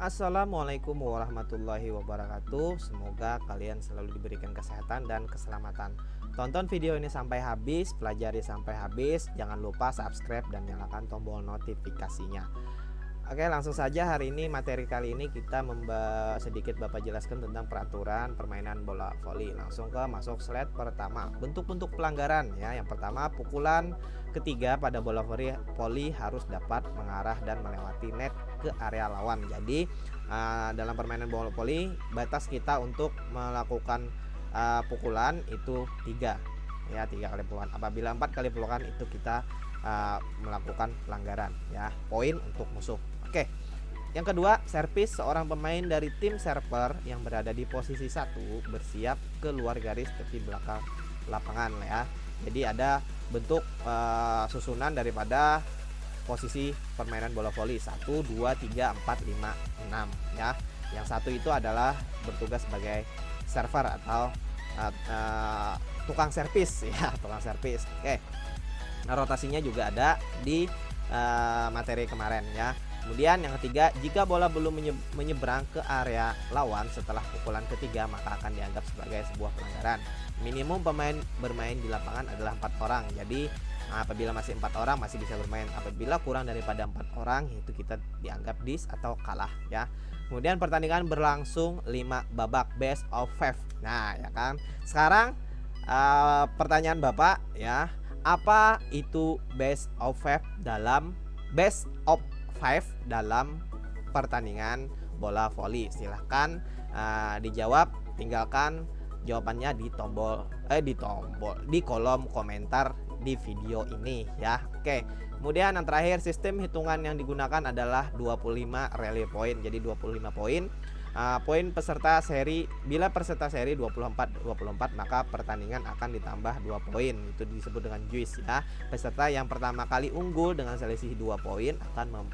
Assalamualaikum warahmatullahi wabarakatuh. Semoga kalian selalu diberikan kesehatan dan keselamatan. Tonton video ini sampai habis, pelajari sampai habis. Jangan lupa subscribe dan nyalakan tombol notifikasinya. Oke, langsung saja. Hari ini materi kali ini kita sedikit Bapak jelaskan tentang peraturan permainan bola voli. Langsung ke masuk slide pertama. Bentuk-bentuk pelanggaran ya. Yang pertama, pukulan ketiga pada bola voli harus dapat mengarah dan melewati net ke area lawan. Jadi dalam permainan bola voli batas kita untuk melakukan pukulan itu 3 ya, 3 kali pukulan. Apabila 4 kali pukulan itu kita melakukan pelanggaran ya, poin untuk musuh. Oke, yang kedua, servis. Seorang pemain dari tim server yang berada di posisi 1 bersiap keluar garis tepi belakang lapangan ya. Jadi ada bentuk susunan daripada posisi permainan bola voli 1, 2, 3, 4, 5, 6 ya. Yang satu itu adalah bertugas sebagai server atau tukang servis ya, tukang servis. Oke. Nah, rotasinya juga ada di materi kemarin ya. Kemudian yang ketiga, jika bola belum menyeberang ke area lawan setelah pukulan ketiga, maka akan dianggap sebagai sebuah pelanggaran. Minimum pemain bermain di lapangan adalah 4 orang. Jadi apabila masih 4 orang masih bisa bermain. Apabila kurang daripada 4 orang itu kita dianggap dis atau kalah ya. Kemudian pertandingan berlangsung 5 babak, best of 5. Nah ya kan. Sekarang pertanyaan Bapak ya, apa itu best of 5 dalam pertandingan bola voli? Silahkan dijawab, tinggalkan jawabannya di kolom komentar di video ini ya. Oke. Kemudian yang terakhir, sistem hitungan yang digunakan adalah 25 rally point. Jadi 25 poin. Poin peserta seri, bila peserta seri 24 maka pertandingan akan ditambah 2 poin. Itu disebut dengan juice ya. Peserta yang pertama kali unggul dengan selisih 2 poin akan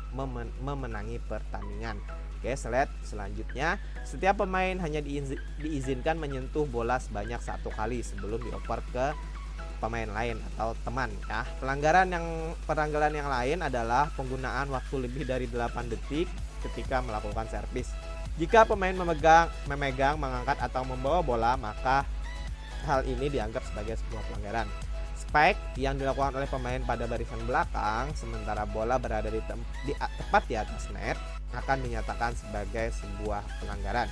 memenangi pertandingan. Oke, slide selanjutnya. Setiap pemain hanya diizinkan menyentuh bola sebanyak 1 kali sebelum dioper ke pemain lain atau teman ya. Pelanggaran yang lain adalah penggunaan waktu lebih dari 8 detik ketika melakukan servis. Jika pemain memegang, mengangkat atau membawa bola, maka hal ini dianggap sebagai sebuah pelanggaran. Spike yang dilakukan oleh pemain pada barisan belakang sementara bola berada tepat di atas net akan dinyatakan sebagai sebuah pelanggaran.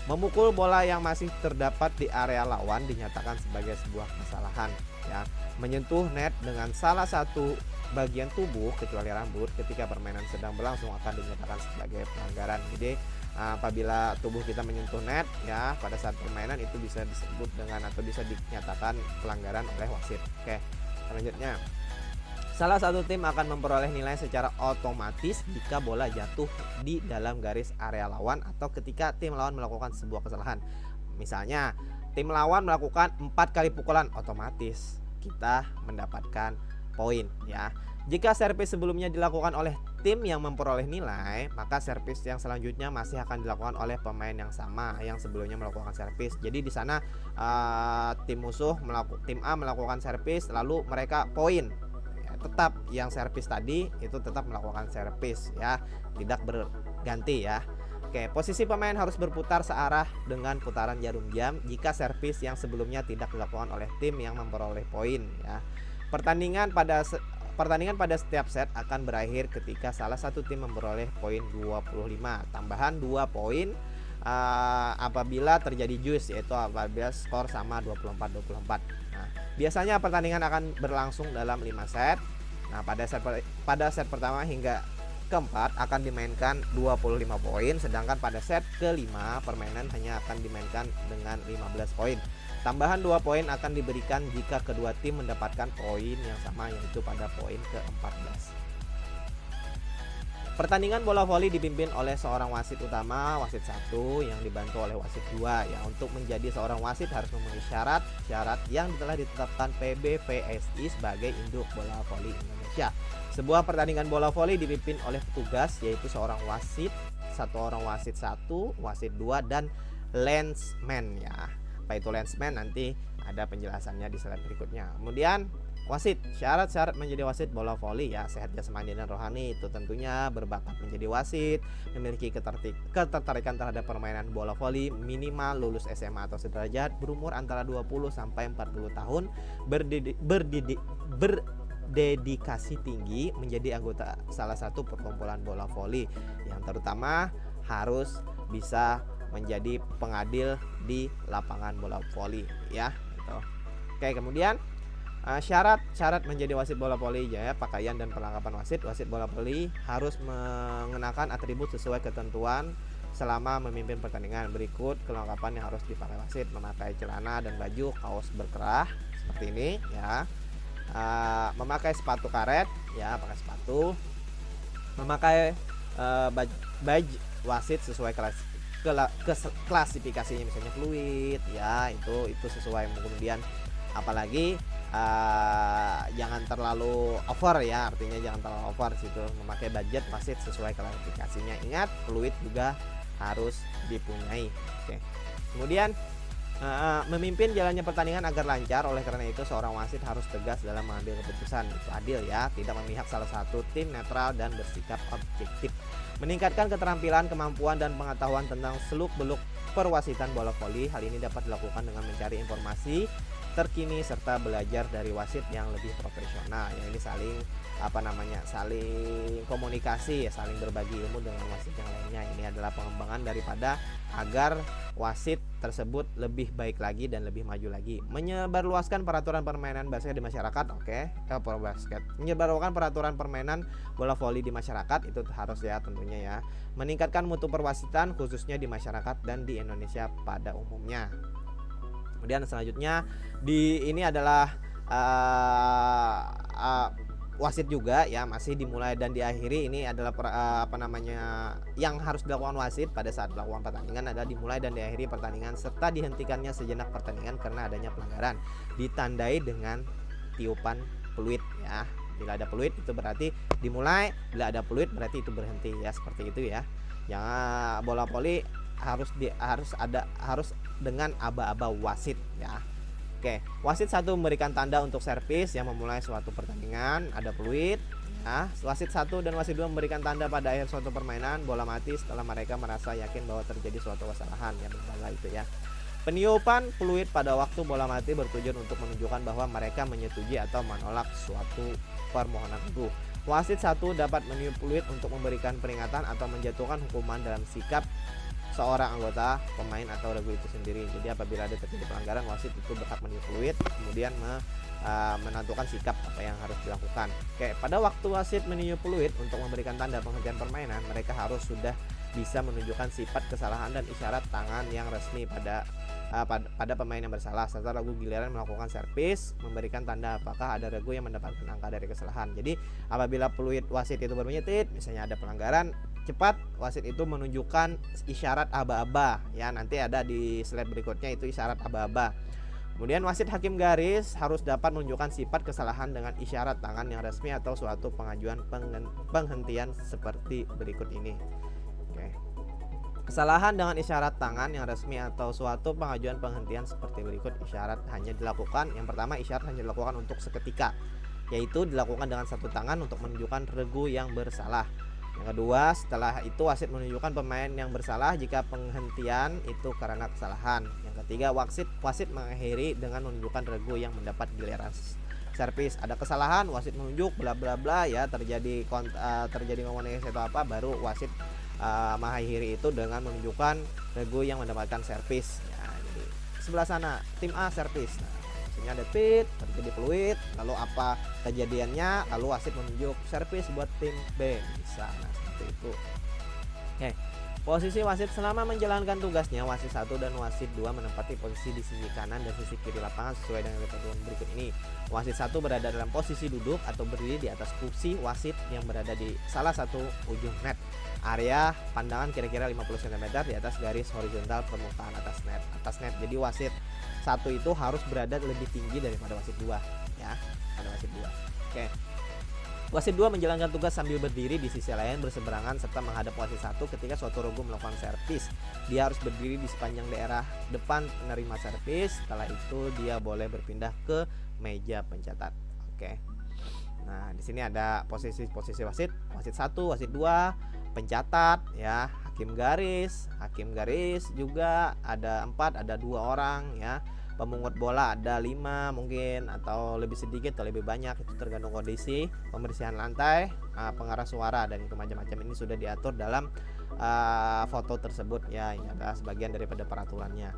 Memukul bola yang masih terdapat di area lawan dinyatakan sebagai sebuah kesalahan ya. Menyentuh net dengan salah satu bagian tubuh kecuali rambut ketika permainan sedang berlangsung akan dinyatakan sebagai pelanggaran. Jadi apabila tubuh kita menyentuh net ya pada saat permainan itu bisa disebut dengan atau bisa dinyatakan pelanggaran oleh wasit. Oke, selanjutnya, salah satu tim akan memperoleh nilai secara otomatis jika bola jatuh di dalam garis area lawan atau ketika tim lawan melakukan sebuah kesalahan. Misalnya tim lawan melakukan 4 kali pukulan, otomatis kita mendapatkan poin ya. Jika servis sebelumnya dilakukan oleh tim yang memperoleh nilai, maka servis yang selanjutnya masih akan dilakukan oleh pemain yang sama yang sebelumnya melakukan servis. Jadi di sana tim A melakukan servis lalu mereka poin. Ya, tetap yang servis tadi itu tetap melakukan servis ya, tidak berganti ya. Oke, posisi pemain harus berputar searah dengan putaran jarum jam jika servis yang sebelumnya tidak dilakukan oleh tim yang memperoleh poin ya. Pertandingan pada setiap set akan berakhir ketika salah satu tim memperoleh poin 25, tambahan 2 poin apabila terjadi juice, yaitu apabila skor sama 24-24. Nah, biasanya pertandingan akan berlangsung dalam 5 set. Nah, pada set pertama hingga keempat akan dimainkan 25 poin, sedangkan pada set kelima permainan hanya akan dimainkan dengan 15 poin. Tambahan 2 poin akan diberikan jika kedua tim mendapatkan poin yang sama, yaitu pada poin ke-14. Pertandingan bola voli dipimpin oleh seorang wasit utama, wasit 1 yang dibantu oleh wasit 2 ya. Untuk menjadi seorang wasit harus memenuhi syarat yang telah ditetapkan PBVSI sebagai induk bola voli Indonesia. Sebuah pertandingan bola voli dipimpin oleh petugas, yaitu seorang wasit, satu orang wasit 1, wasit 2 dan linesman ya. Apa itu linesman nanti ada penjelasannya di slide berikutnya. Kemudian Wasit, syarat-syarat menjadi wasit bola voli ya, sehat jasmani dan rohani, itu tentunya berbakat menjadi wasit, memiliki ketertarikan terhadap permainan bola voli, minimal lulus SMA atau sederajat, berumur antara 20 sampai 40 tahun, berdedikasi tinggi menjadi anggota salah satu perkumpulan bola voli, yang terutama harus bisa menjadi pengadil di lapangan bola voli ya gitu. Oke, kemudian syarat menjadi wasit bola voli ya, pakaian dan perlengkapan wasit. Wasit bola voli harus mengenakan atribut sesuai ketentuan selama memimpin pertandingan. Berikut kelengkapan yang harus dipakai wasit: memakai celana dan baju kaos berkerah seperti ini ya, memakai sepatu karet ya, pakai sepatu, memakai baju wasit sesuai klasifikasinya, misalnya fluid ya, itu sesuai. Kemudian apalagi jangan terlalu over ya, artinya jangan terlalu over situ, memakai budget wasit sesuai klasifikasinya. Ingat, fluid juga harus dipunyai. Oke. Kemudian memimpin jalannya pertandingan agar lancar. Oleh karena itu seorang wasit harus tegas dalam mengambil keputusan, itu adil ya, tidak memihak salah satu tim, netral dan bersikap objektif. Meningkatkan keterampilan, kemampuan dan pengetahuan tentang seluk-beluk perwasitan bola voli. Hal ini dapat dilakukan dengan mencari informasi terkini serta belajar dari wasit yang lebih profesional. Ya, ini saling saling komunikasi ya, saling berbagi ilmu dengan wasit yang lainnya. Ini adalah pengembangan daripada agar wasit tersebut lebih baik lagi dan lebih maju lagi. Menyebarluaskan peraturan permainan basket di masyarakat. Menyebarluaskan peraturan permainan bola voli di masyarakat, itu harus ya tentunya ya. Meningkatkan mutu perwasitan khususnya di masyarakat dan di Indonesia pada umumnya. Kemudian selanjutnya ini adalah wasit juga ya, masih dimulai dan diakhiri. Ini adalah yang harus dilakukan wasit pada saat melakukan pertandingan adalah dimulai dan diakhiri pertandingan serta dihentikannya sejenak pertandingan karena adanya pelanggaran, ditandai dengan tiupan peluit ya. Bila ada peluit itu berarti dimulai, bila ada peluit berarti itu berhenti ya, seperti itu ya. Jangan bola voli harus dengan aba-aba wasit ya. Oke, wasit satu memberikan tanda untuk servis yang memulai suatu pertandingan, ada peluit ya. Wasit satu dan wasit dua memberikan tanda pada akhir suatu permainan, bola mati setelah mereka merasa yakin bahwa terjadi suatu kesalahan ya, berbagai itu ya. Peniupan peluit pada waktu bola mati bertujuan untuk menunjukkan bahwa mereka menyetujui atau menolak suatu permohonan regu. Wasit satu dapat meniup peluit untuk memberikan peringatan atau menjatuhkan hukuman dalam sikap seorang anggota pemain atau regu itu sendiri. Jadi apabila ada terjadi pelanggaran, wasit itu berhak meniup peluit kemudian menentukan sikap apa yang harus dilakukan. Oke, pada waktu wasit meniup peluit untuk memberikan tanda penghentian permainan, mereka harus sudah bisa menunjukkan sifat kesalahan dan isyarat tangan yang resmi pada pemain yang bersalah, serta regu giliran melakukan servis memberikan tanda apakah ada regu yang mendapatkan angka dari kesalahan. Jadi apabila peluit wasit itu berbunyi tit, misalnya ada pelanggaran, cepat wasit itu menunjukkan isyarat aba-aba ya, nanti ada di slide berikutnya itu isyarat aba-aba. Kemudian wasit hakim garis harus dapat menunjukkan sifat kesalahan dengan isyarat tangan yang resmi atau suatu pengajuan penghentian seperti berikut ini. Oke. Kesalahan dengan isyarat tangan yang resmi atau suatu pengajuan penghentian seperti berikut. Isyarat hanya dilakukan, yang pertama isyarat hanya dilakukan untuk seketika, yaitu dilakukan dengan satu tangan untuk menunjukkan regu yang bersalah. Yang kedua, setelah itu wasit menunjukkan pemain yang bersalah jika penghentian itu karena kesalahan. Yang ketiga, wasit mengakhiri dengan menunjukkan regu yang mendapat giliran servis. Ada kesalahan, wasit menunjuk bla bla bla ya, terjadi komunikasi atau apa, baru wasit mengakhiri itu dengan menunjukkan regu yang mendapatkan servis ya. Jadi sebelah sana tim A servis, nah ada pit, terjadi peluit, lalu apa kejadiannya, lalu wasit menunjuk servis buat tim B, bisa. Nah seperti itu. Oke, posisi wasit selama menjalankan tugasnya, wasit 1 dan wasit 2 menempati posisi di sisi kanan dan sisi kiri lapangan sesuai dengan ketentuan berikut ini. Wasit 1 berada dalam posisi duduk atau berdiri di atas kursi wasit yang berada di salah satu ujung net. Area pandangan kira-kira 50 cm di atas garis horizontal permukaan atas net. Jadi wasit 1 itu harus berada lebih tinggi daripada wasit 2 ya, pada wasit 2. Oke. Wasit 2 menjalankan tugas sambil berdiri di sisi lain berseberangan serta menghadap wasit 1 ketika suatu regu melakukan servis. Dia harus berdiri di sepanjang daerah depan penerima servis. Setelah itu dia boleh berpindah ke meja pencatat. Oke. Nah, di sini ada posisi-posisi wasit, wasit 1, wasit 2, pencatat ya, hakim garis juga ada 4, ada 2 orang ya. Pemungut bola ada 5 mungkin, atau lebih sedikit atau lebih banyak, itu tergantung kondisi. Pembersihan lantai, pengarah suara, dan itu macam-macam ini sudah diatur dalam foto tersebut ya. Ini adalah sebagian daripada peraturannya.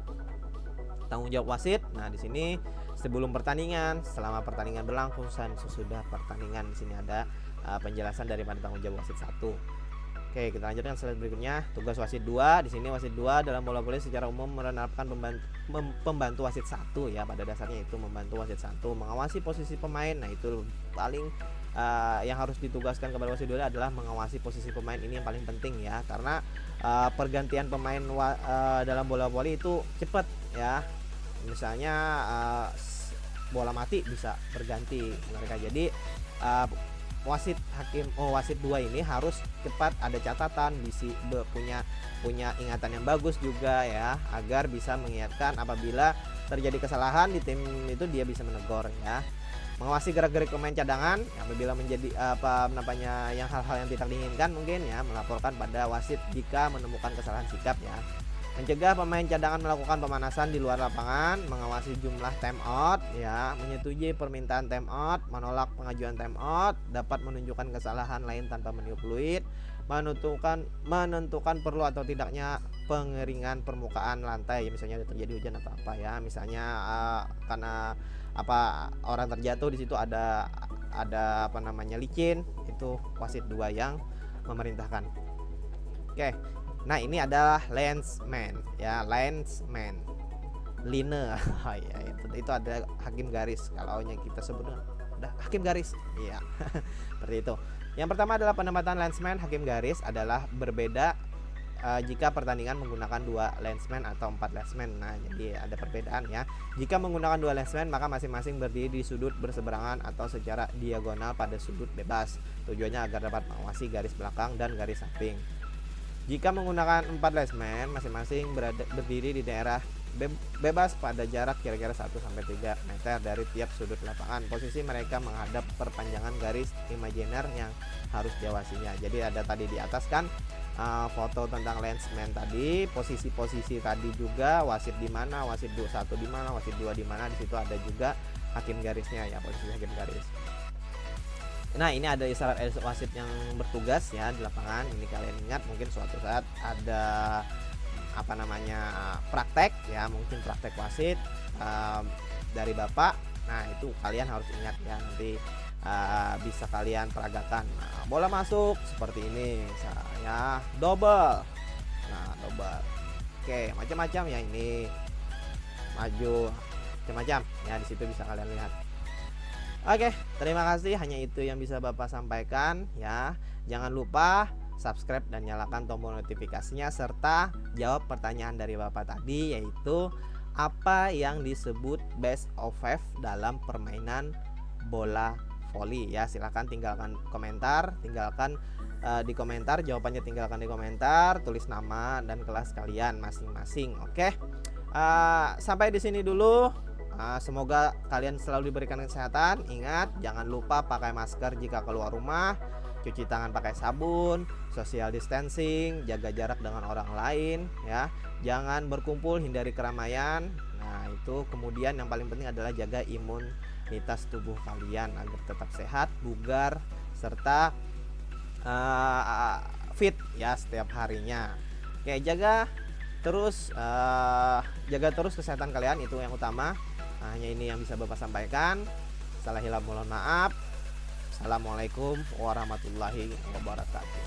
Tanggung jawab wasit. Nah, di sini sebelum pertandingan, selama pertandingan berlangsung, dan sesudah pertandingan. Di sini ada penjelasan daripada tanggung jawab wasit 1. Oke, kita lanjutkan slide berikutnya. Tugas wasit 2. Di sini wasit 2 dalam bola voli secara umum menerapkan pembantu wasit 1 ya. Pada dasarnya itu membantu wasit 1 mengawasi posisi pemain. Nah, itu paling yang harus ditugaskan kepada wasit 2 adalah mengawasi posisi pemain. Ini yang paling penting ya, karena pergantian pemain dalam bola voli itu cepat ya. Misalnya bola mati bisa berganti mereka. Jadi wasit 2 ini harus cepat, ada catatan, punya ingatan yang bagus juga ya, agar bisa mengingatkan apabila terjadi kesalahan di tim itu, dia bisa menegur ya. Mengawasi gerak-gerik pemain cadangan apabila menjadi yang hal-hal yang tidak diinginkan mungkin ya, melaporkan pada wasit jika menemukan kesalahan sikap ya. Mencegah pemain cadangan melakukan pemanasan di luar lapangan, mengawasi jumlah time out ya, menyetujui permintaan time out, menolak pengajuan time out, dapat menunjukkan kesalahan lain tanpa meniup fluid, menentukan perlu atau tidaknya pengeringan permukaan lantai ya, misalnya ada terjadi hujan atau apa ya, misalnya karena orang terjatuh di situ ada licin, itu wasit 2 yang memerintahkan. Oke. Nah, ini adalah linesman ya, linesman, line. Ya, itu ada hakim garis, kalau yang kita sebut udah hakim garis iya. Seperti itu. Yang pertama adalah penempatan linesman. Hakim garis adalah berbeda jika pertandingan menggunakan 2 linesman atau 4 linesman. Nah, jadi ada perbedaan ya. Jika menggunakan 2 linesman, maka masing-masing berdiri di sudut berseberangan atau secara diagonal pada sudut bebas. Tujuannya agar dapat mengawasi garis belakang dan garis samping. Jika menggunakan 4 linesman, masing-masing berdiri di daerah bebas pada jarak kira-kira 1-3 meter dari tiap sudut lapangan. Posisi mereka menghadap perpanjangan garis imajiner yang harus diawasinya. Jadi ada tadi di atas kan foto tentang linesman tadi, posisi-posisi tadi juga, wasit di mana, wasit 1 di mana, wasit 2 di mana. Di situ ada juga hakim garisnya ya, posisi hakim garis. Nah, ini ada isyarat wasit yang bertugas ya di lapangan. Ini kalian ingat, mungkin suatu saat ada praktek ya, mungkin praktek wasit dari Bapak. Nah, itu kalian harus ingat ya, nanti bisa kalian peragakan. Nah, bola masuk seperti ini misalnya double. Nah, double. Oke, macam-macam ya, ini maju macam-macam ya, di situ bisa kalian lihat. Oke, terima kasih. Hanya itu yang bisa Bapak sampaikan ya. Jangan lupa subscribe dan nyalakan tombol notifikasinya, serta jawab pertanyaan dari Bapak tadi, yaitu apa yang disebut best of 5 dalam permainan bola voli ya. Silahkan tinggalkan komentar, di komentar, jawabannya tinggalkan di komentar, tulis nama dan kelas kalian masing-masing. Oke, sampai di sini dulu. Semoga kalian selalu diberikan kesehatan. Ingat, jangan lupa pakai masker jika keluar rumah, cuci tangan pakai sabun, social distancing, jaga jarak dengan orang lain ya. Jangan berkumpul, hindari keramaian. Nah, itu kemudian yang paling penting adalah jaga imunitas tubuh kalian agar tetap sehat, bugar, serta fit ya setiap harinya. Oke, jaga terus kesehatan kalian, itu yang utama. Hanya ini yang bisa Bapak sampaikan. Salah hilap mohon maaf. Assalamualaikum warahmatullahi wabarakatuh.